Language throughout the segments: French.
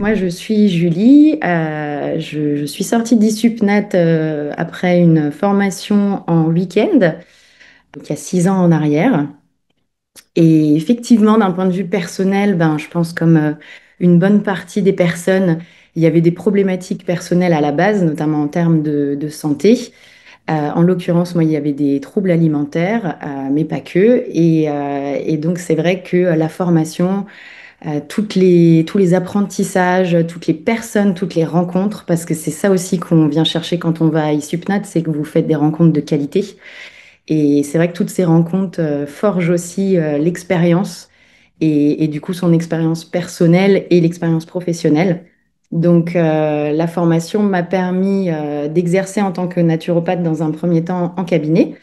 Moi, je suis Julie. Je suis sortie d'ISUPNAT après une formation en week-end, donc il y a 6 ans en arrière. Et effectivement, d'un point de vue personnel, ben, je pense comme une bonne partie des personnes, il y avait des problématiques personnelles à la base, notamment en termes de santé. En l'occurrence, moi, il y avait des troubles alimentaires, mais pas que. Et donc, c'est vrai que la formation tous les apprentissages, toutes les personnes, toutes les rencontres, parce que c'est ça aussi qu'on vient chercher quand on va à ISUPNAT, c'est que vous faites des rencontres de qualité. Et c'est vrai que toutes ces rencontres forgent aussi l'expérience et du coup son expérience personnelle et l'expérience professionnelle. Donc la formation m'a permis d'exercer en tant que naturopathe dans un premier temps en cabinet.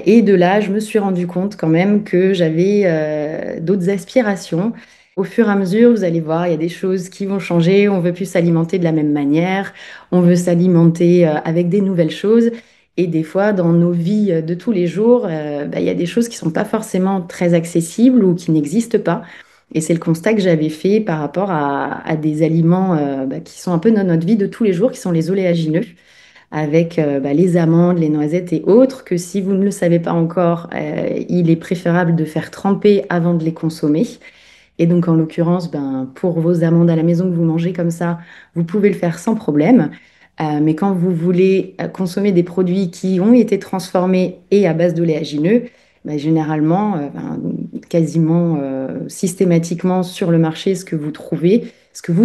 Et de là, je me suis rendu compte quand même que j'avais d'autres aspirations. Au fur et à mesure, vous allez voir, il y a des choses qui vont changer. On veut plus s'alimenter de la même manière. On veut s'alimenter avec des nouvelles choses. Et des fois, dans nos vies de tous les jours, bah, il y a des choses qui sont pas forcément très accessibles ou qui n'existent pas. Et c'est le constat que j'avais fait par rapport à des aliments bah, qui sont un peu dans notre vie de tous les jours, qui sont les oléagineux avec bah, les amandes, les noisettes et autres, que si vous ne le savez pas encore, il est préférable de faire tremper avant de les consommer. Et donc, en l'occurrence, ben, pour vos amandes à la maison que vous mangez comme ça, vous pouvez le faire sans problème. Mais quand vous voulez consommer des produits qui ont été transformés et à base d'oléagineux, ben, généralement, ben, quasiment systématiquement sur le marché, ce que vous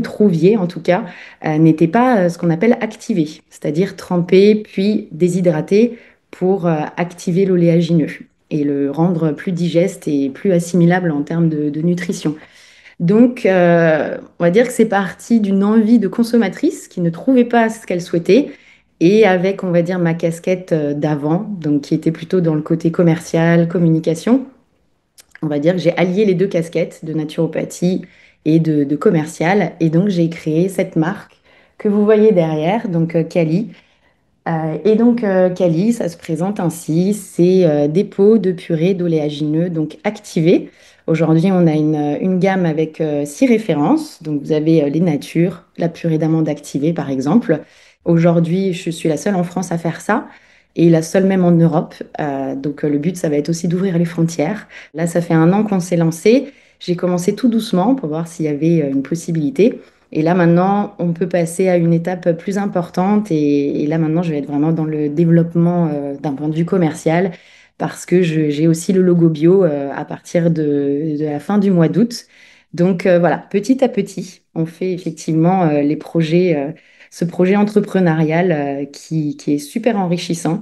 trouviez en tout cas, n'était pas ce qu'on appelle activé, c'est-à-dire trempé puis déshydraté pour activer l'oléagineux et le rendre plus digeste et plus assimilable en termes de nutrition. Donc, on va dire que c'est parti d'une envie de consommatrice qui ne trouvait pas ce qu'elle souhaitait, et avec, on va dire, ma casquette d'avant, donc qui était plutôt dans le côté commercial, communication, on va dire que j'ai allié les deux casquettes de naturopathie et de commercial, et donc j'ai créé cette marque que vous voyez derrière, donc Cali. Cali, ça se présente ainsi, c'est des pots de purée d'oléagineux donc activés. Aujourd'hui, on a une gamme avec 6 références. Donc, vous avez les natures, la purée d'amande activée, par exemple. Aujourd'hui, je suis la seule en France à faire ça et la seule même en Europe. Le but, ça va être aussi d'ouvrir les frontières. Là, ça fait un an qu'on s'est lancé. J'ai commencé tout doucement pour voir s'il y avait une possibilité. Et là, maintenant, on peut passer à une étape plus importante. Et là, maintenant, je vais être vraiment dans le développement d'un point de vue commercial parce que j'ai aussi le logo bio à partir de la fin du mois d'août. Donc voilà, petit à petit, on fait effectivement ce projet entrepreneurial qui est super enrichissant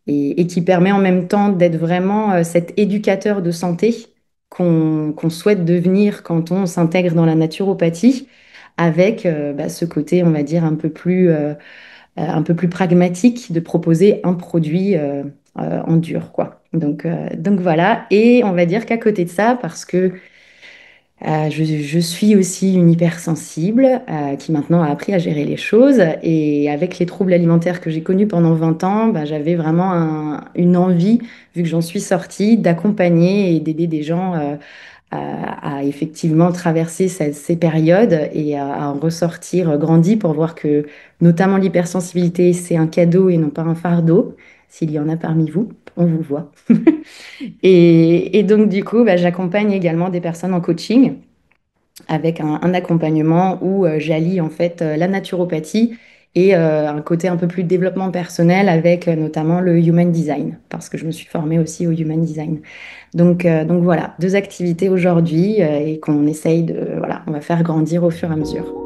et qui permet en même temps d'être vraiment cet éducateur de santé qu'on souhaite devenir quand on s'intègre dans la naturopathie, avec bah, ce côté, on va dire, un peu plus pragmatique de proposer un produit en dur, quoi. Donc voilà, et on va dire qu'à côté de ça, parce que je suis aussi une hypersensible qui maintenant a appris à gérer les choses. Et avec les troubles alimentaires que j'ai connus pendant 20 ans, bah, j'avais vraiment une envie, vu que j'en suis sortie, d'accompagner et d'aider des gens à effectivement traverser ces périodes et à en ressortir grandi pour voir que notamment l'hypersensibilité, c'est un cadeau et non pas un fardeau. S'il y en a parmi vous, on vous voit. Et donc, du coup, bah, j'accompagne également des personnes en coaching avec un accompagnement où j'allie en fait la naturopathie et un côté un peu plus développement personnel avec notamment le human design, parce que je me suis formée aussi au human design. Donc voilà, 2 activités aujourd'hui et qu'on essaye voilà, on va faire grandir au fur et à mesure.